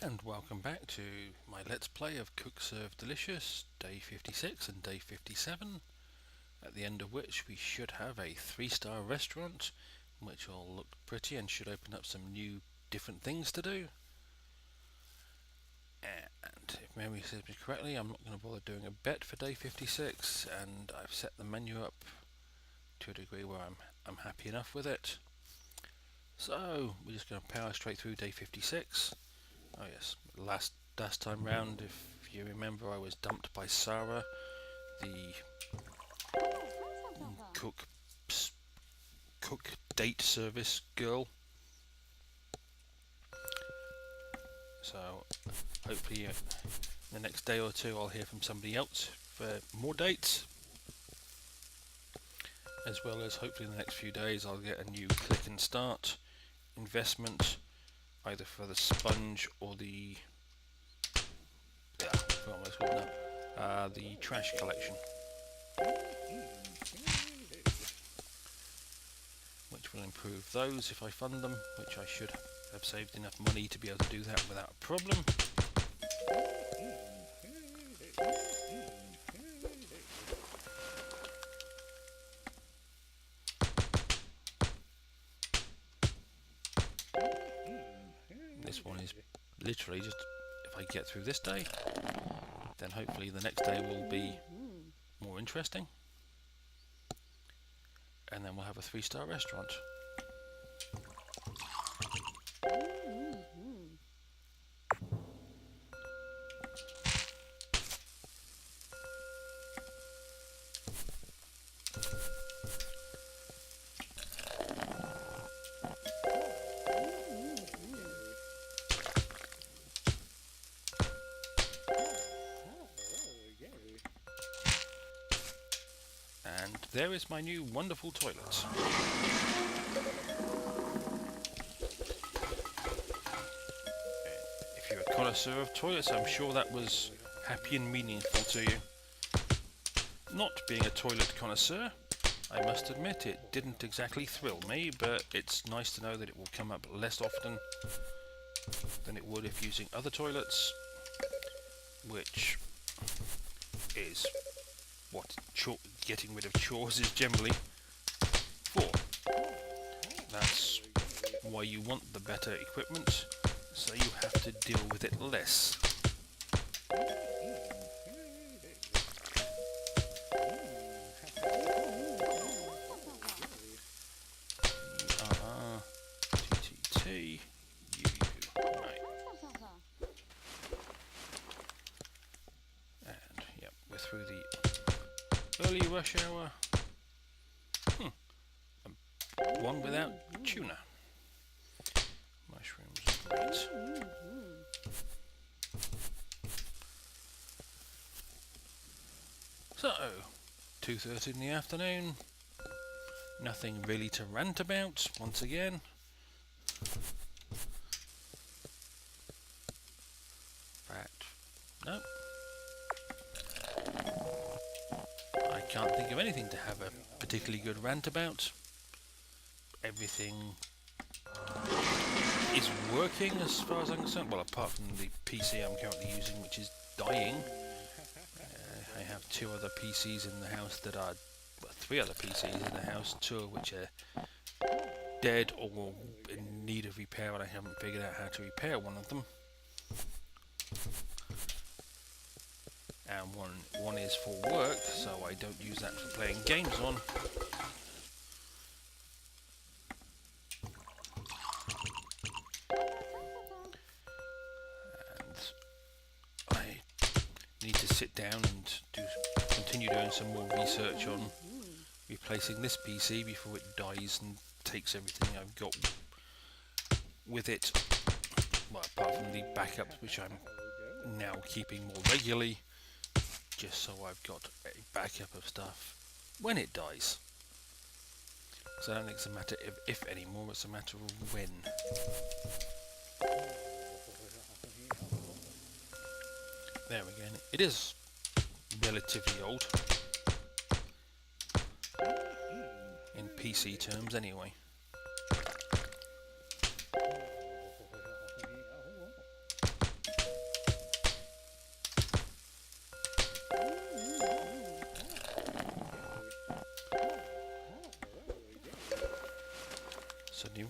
And welcome back to my Let's Play of Cook Serve Delicious, day 56 and day 57, at the end of which we should have a 3-star restaurant, which will look pretty and should open up some new different things to do. And if memory serves me correctly, I'm not going to bother doing a bet for day 56, and I've set the menu up to a degree where I'm happy enough with it. So we're just going to power straight through day 56. Oh yes, last time round, if you remember, I was dumped by Sarah, the cook date service girl. So hopefully in the next day or two I'll hear from somebody else for more dates, as well as hopefully in the next few days I'll get a new click and start investment, either for the sponge or the the trash collection, which will improve those if I fund them, which I should have saved enough money to be able to do that without a problem. This one is literally just, if I get through this day, then hopefully the next day will be more interesting, and then we'll have a 3-star restaurant. And there is my new wonderful toilet. If you're a connoisseur of toilets, I'm sure that was happy and meaningful to you. Not being a toilet connoisseur, I must admit it didn't exactly thrill me, but it's nice to know that it will come up less often than it would if using other toilets, which is what getting rid of chores is generally for. That's why you want the better equipment, so you have to deal with it less. TTT, right. And yep, we're through the early rush hour. One without tuna. Mushrooms are great. So, 2:30 in the afternoon. Nothing really to rant about, once again. Fact, no. I can't think of anything to have a particularly good rant about. Everything is working as far as I'm concerned. Well, apart from the PC I'm currently using, which is dying. I have 2 other PCs in the house that are, well, 3 other PCs in the house, 2 of which are dead or in need of repair, and I haven't figured out how to repair one of them. And one is for work, so I don't use that for playing games on. Need to sit down and continue doing some more research on replacing this PC before it dies and takes everything I've got with it. Well, apart from the backups, which I'm now keeping more regularly, just so I've got a backup of stuff when it dies. So I don't think it's a matter of if anymore, it's a matter of when. There again, it is relatively old in PC terms anyway.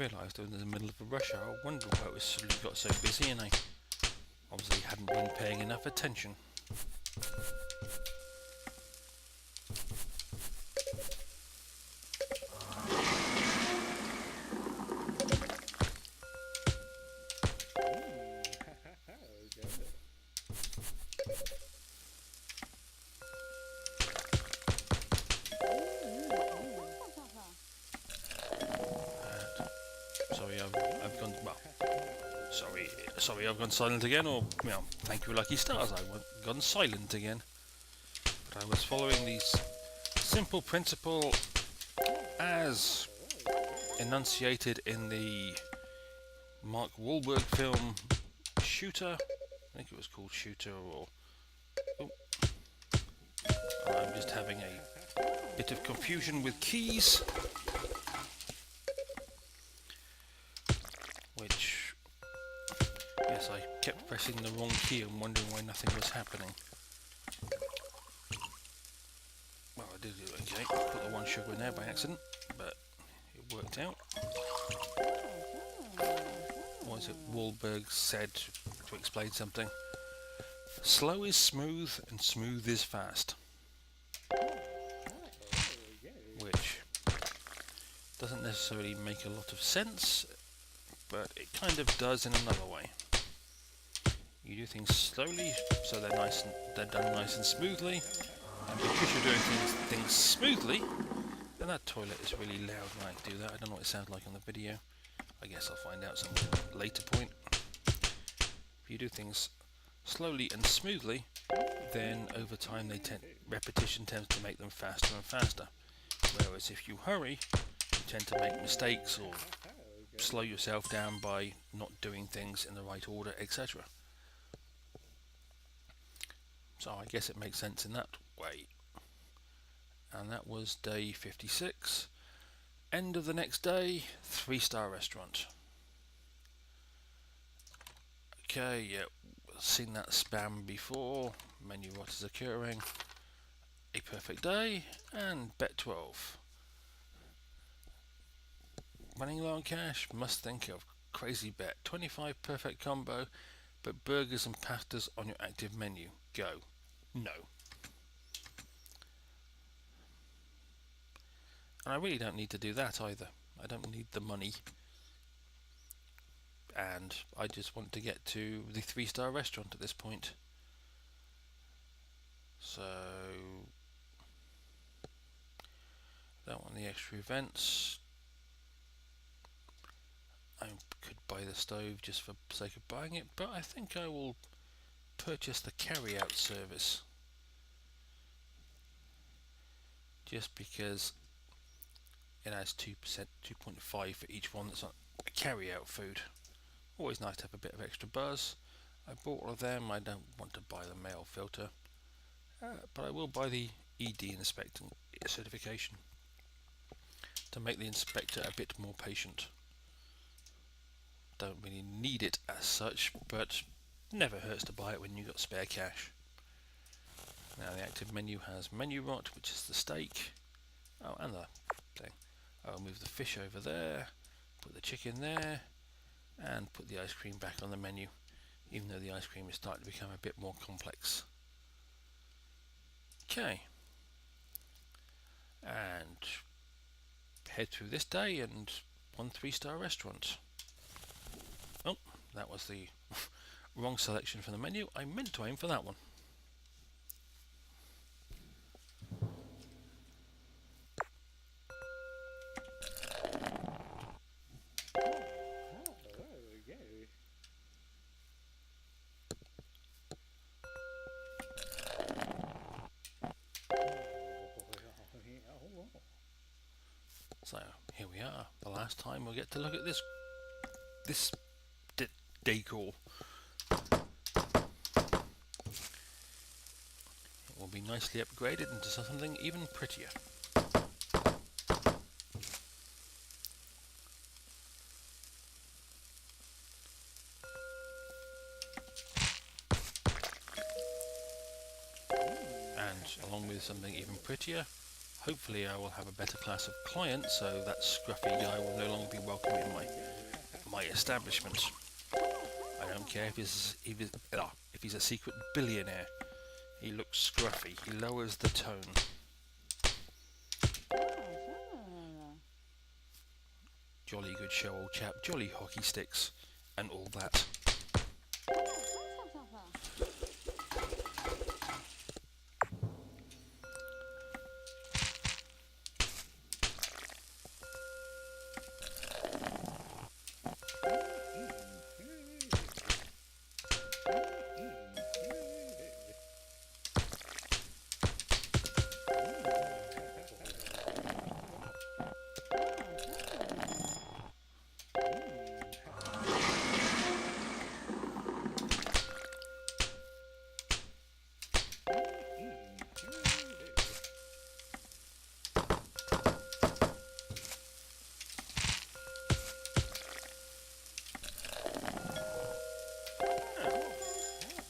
realised I was in the middle of a rush hour. I wondered why it was suddenly got so busy, and I obviously hadn't been paying enough attention. I've gone, well, sorry, I've gone silent again, or, well, thank you, lucky stars, I've gone silent again. But I was following these simple principle as enunciated in the Mark Wahlberg film Shooter. I think it was called Shooter, or... Oh. I'm just having a bit of confusion with keys. Which... Yes, I kept pressing the wrong key and wondering why nothing was happening. Well, I did do okay. Put the one sugar in there by accident, but it worked out. What is it Wahlberg said to explain something? Slow is smooth and smooth is fast. Which doesn't necessarily make a lot of sense, but it kind of does in another way. You do things slowly, so they're done nice and smoothly, and because you're doing things smoothly, then that toilet is really loud when I do that. I don't know what it sounds like on the video. I guess I'll find out some later point. If you do things slowly and smoothly, then over time repetition tends to make them faster and faster. Whereas if you hurry, you tend to make mistakes or slow yourself down by not doing things in the right order, etc. So I guess it makes sense in that way. And that was day 56. End of the next day, 3-star restaurant. Okay, yeah, seen that spam before. Menu rot is occurring. A perfect day, and bet 12. Running low on cash, must think of crazy bet. 25 perfect combo, but burgers and pastas on your active menu. Go. No. And I really don't need to do that either. I don't need the money. And I just want to get to the 3-star restaurant at this point. So... don't want the extra events. I could buy the stove just for the sake of buying it, but I think I will purchase the carry-out service. Just because it has 2%, 2.5 for each one that's not a carry-out food. Always nice to have a bit of extra buzz. I bought all of them. I don't want to buy the male filter, but I will buy the ED inspecting certification to make the inspector a bit more patient. Don't really need it as such, but never hurts to buy it when you've got spare cash. Now the active menu has menu rot, which is the steak. Oh, and the thing. I'll move the fish over there, put the chicken there, and put the ice cream back on the menu, even though the ice cream is starting to become a bit more complex. Okay. And head through this day and 1 3-star restaurant. Oh, that was the wrong selection from the menu. I meant to aim for that one. So here we are, the last time we'll get to look at this decor. It will be nicely upgraded into something even prettier. And along with something even prettier, Hopefully I will have a better class of client, so that scruffy guy will no longer be welcome in my establishment. I don't care if he's a secret billionaire. He looks scruffy. He lowers the tone. Jolly good show, old chap. Jolly hockey sticks and all that.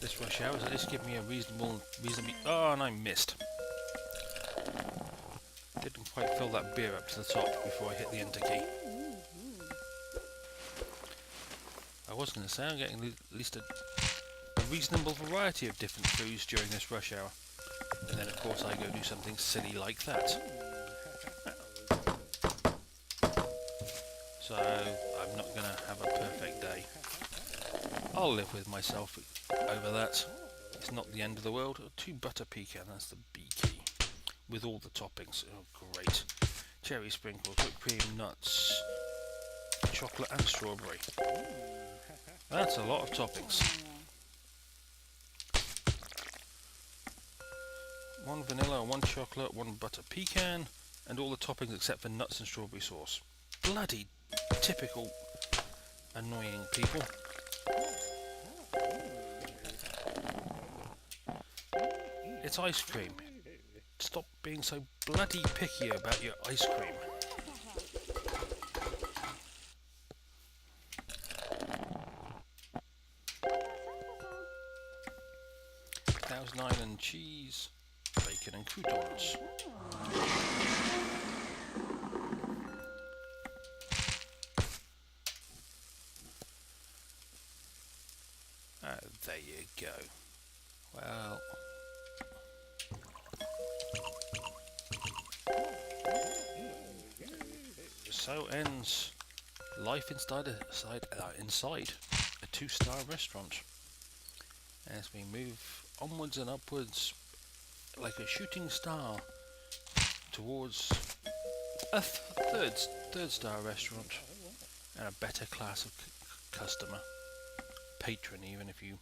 This rush hour has at least give me a reasonably... Oh, and I missed. Didn't quite fill that beer up to the top before I hit the enter key. I was going to say I'm getting at least a reasonable variety of different foods during this rush hour. And then of course I go do something silly like that. So I'm not going to have a perfect day. I'll live with myself over that. It's not the end of the world. 2 butter pecan, that's the B key. With all the toppings. Oh great. Cherry sprinkles, whipped cream, nuts, chocolate and strawberry. That's a lot of toppings. 1 vanilla, 1 chocolate, 1 butter pecan, and all the toppings except for nuts and strawberry sauce. Bloody typical annoying people. It's ice cream. Stop being so bloody picky about your ice cream. Thousand Island cheese, bacon and croutons. There you go. Well, so ends life inside a 2-star restaurant. As we move onwards and upwards like a shooting star towards a third-star restaurant and a better class of customer, patron, even if you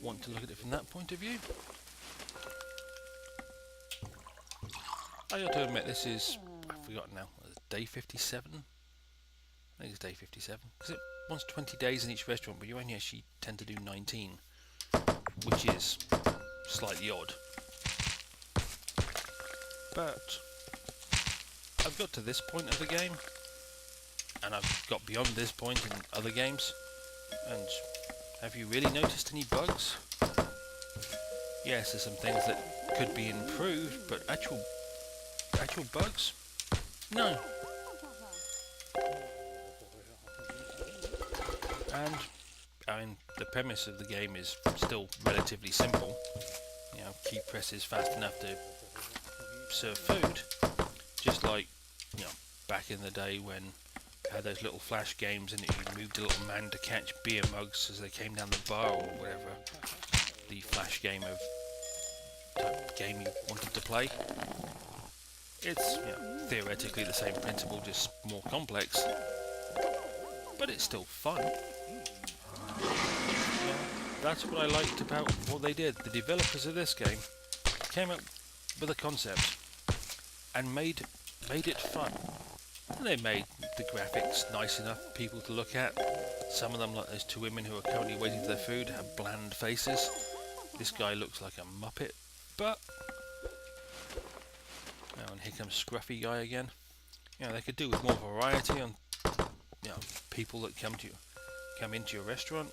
want to look at it from that point of view. I got to admit, this is, I've forgotten now, day 57? I think it's day 57, because it wants 20 days in each restaurant, but you only actually tend to do 19, which is slightly odd. But I've got to this point of the game, and I've got beyond this point in other games, and have you really noticed any bugs? Yes, there's some things that could be improved, but actual bugs? No. And I mean, the premise of the game is still relatively simple. You know, key presses fast enough to serve food, just like, you know, back in the day when you had those little flash games and you moved a little man to catch beer mugs as they came down the bar or whatever. The flash game of type game you wanted to play. It's, you know, theoretically the same principle, just more complex, but it's still fun. Yeah, that's what I liked about what they did. The developers of this game came up with a concept and made it fun. And they made the graphics nice enough for people to look at. Some of them, like those 2 women who are currently waiting for their food, have bland faces. This guy looks like a muppet, but... Oh, and here comes Scruffy Guy again. You know, they could do with more variety on, you know, people that come into your restaurant,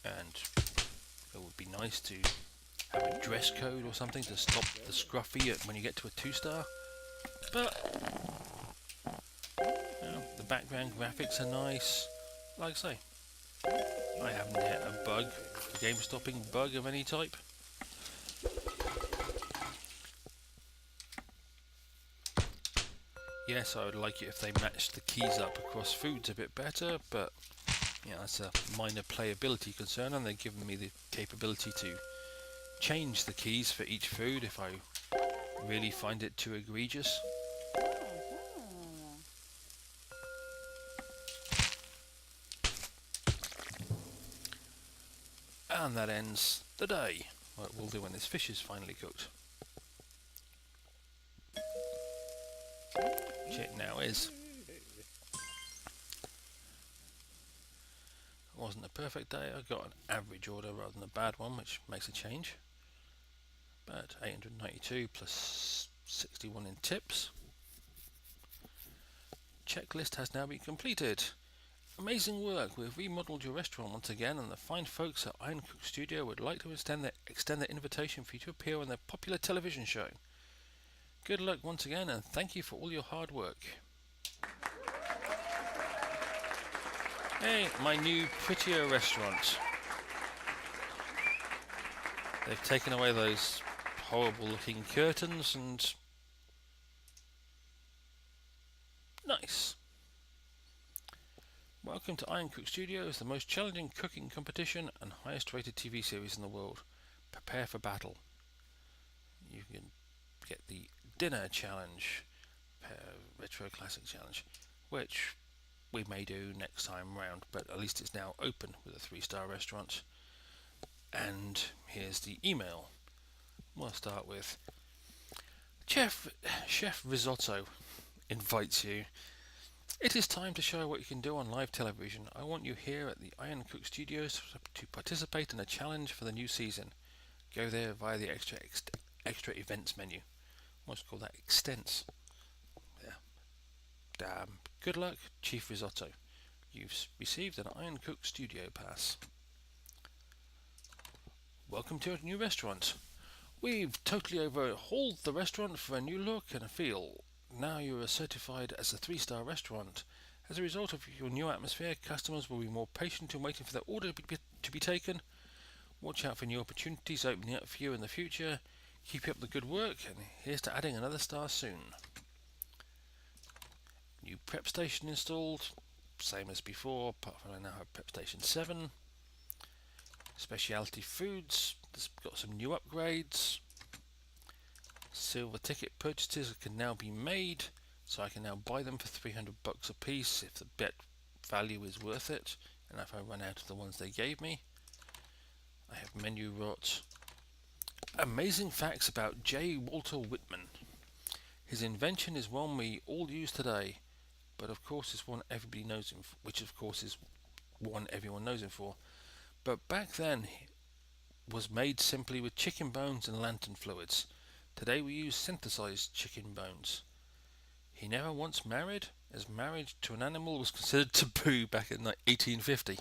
and it would be nice to have a dress code or something to stop the scruffy when you get to a 2-star. But you know, the background graphics are nice. Like I say, I haven't hit a bug, a game-stopping bug of any type. Yes, I would like it if they matched the keys up across foods a bit better, but yeah, that's a minor playability concern, and they've given me the capability to change the keys for each food if I really find it too egregious. And that ends the day. What we'll do when this fish is finally cooked. Which it now is. It wasn't a perfect day. I got an average order rather than a bad one, which makes a change. But 892 plus 61 in tips. Checklist has now been completed. Amazing work. We've remodeled your restaurant once again, and the fine folks at Iron Cook Studio would like to extend their invitation for you to appear on their popular television show. Good luck once again, and thank you for all your hard work. Hey, my new prettier restaurant. They've taken away those horrible looking curtains and nice. Welcome to Iron Cook Studios, the most challenging cooking competition and highest rated TV series in the world. Prepare for battle. You can get the dinner challenge, retro classic challenge, which we may do next time round, but at least it's now open with a 3-star restaurant. And here's the email. We'll start with Chef Risotto invites you. It is time to show what you can do on live television. I want you here at the Iron Cook Studios to participate in a challenge for the new season. Go there via the extra events menu. What's called that? Extents. Yeah. Good luck, Chief Risotto. You've received an Iron Cook Studio pass. Welcome to a new restaurant. We've totally overhauled the restaurant for a new look and a feel. Now you are certified as a 3-star restaurant. As a result of your new atmosphere, customers will be more patient in waiting for their order to be taken. Watch out for new opportunities opening up for you in the future. Keep up the good work, and here's to adding another star soon. New prep station installed, same as before, apart from I now have prep station 7. Specialty foods, it's got some new upgrades. Silver ticket purchases can now be made, so I can now buy them for $300 a piece if the bet value is worth it, and if I run out of the ones they gave me. I have menu rot. Amazing facts about J. Walter Whitman. His invention is one we all use today, but of course is one everybody knows him, which of course is one everyone knows him for. But back then, was made simply with chicken bones and lantern fluids. Today we use synthesized chicken bones. He never once married, as marriage to an animal was considered taboo back in 1850,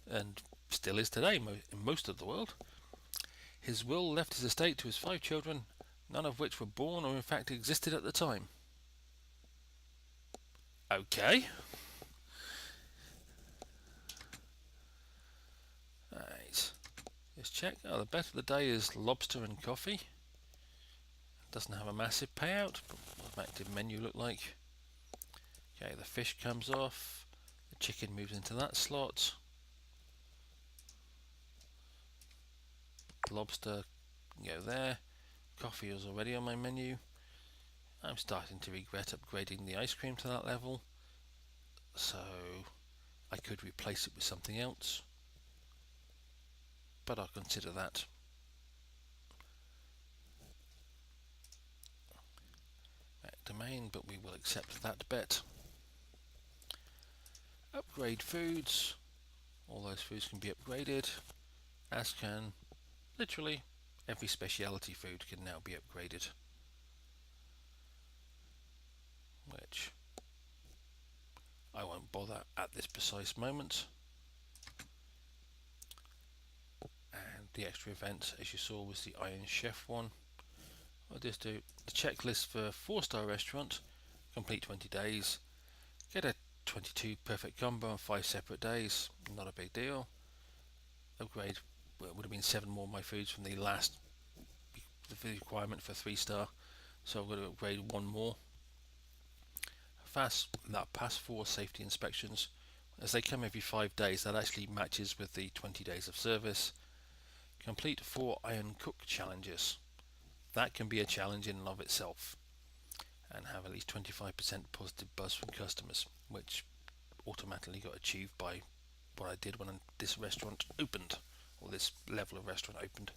and still is today in most of the world. His will left his estate to his 5 children, none of which were born or in fact existed at the time. Okay. Right. Let's check. Oh, the bet of the day is lobster and coffee. Doesn't have a massive payout, but what the active menu look like? Okay, the fish comes off, the chicken moves into that slot, lobster can go there, coffee is already on my menu. I'm starting to regret upgrading the ice cream to that level, so I could replace it with something else, but I'll consider that. Domain, but we will accept that bet. Upgrade foods. All those foods can be upgraded, as can literally every specialty food can now be upgraded, which I won't bother at this precise moment. And the extra event, as you saw, was the Iron Chef one. I'll just do the checklist for 4-star restaurant. Complete 20 days. Get a 22 perfect combo on 5 separate days. Not a big deal. Upgrade, well, it would have been 7 more of my foods from the last requirement for 3-star. So I've got to upgrade 1 more. Pass 4 safety inspections. As they come every 5 days, that actually matches with the 20 days of service. Complete 4 Iron Cook challenges. That can be a challenge in and of itself. And have at least 25% positive buzz from customers, which automatically got achieved by what I did when this restaurant opened, or this level of restaurant opened.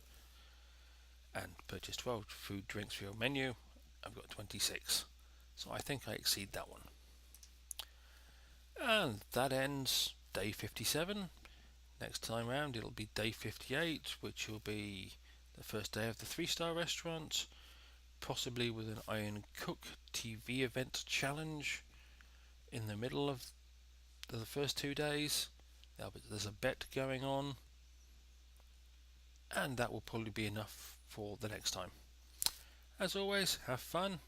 And purchase 12 food drinks for your menu. I've got 26. So I think I exceed that one. And that ends day 57. Next time round it'll be day 58, which will be the first day of the 3-star restaurant, possibly with an Iron Cook TV event challenge in the middle of the first 2 days. There's a bet going on, and that will probably be enough for the next time. As always, have fun.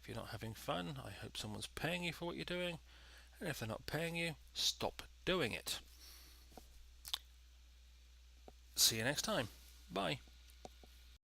If you're not having fun, I hope someone's paying you for what you're doing, and if they're not paying you, stop doing it. See you next time. Bye.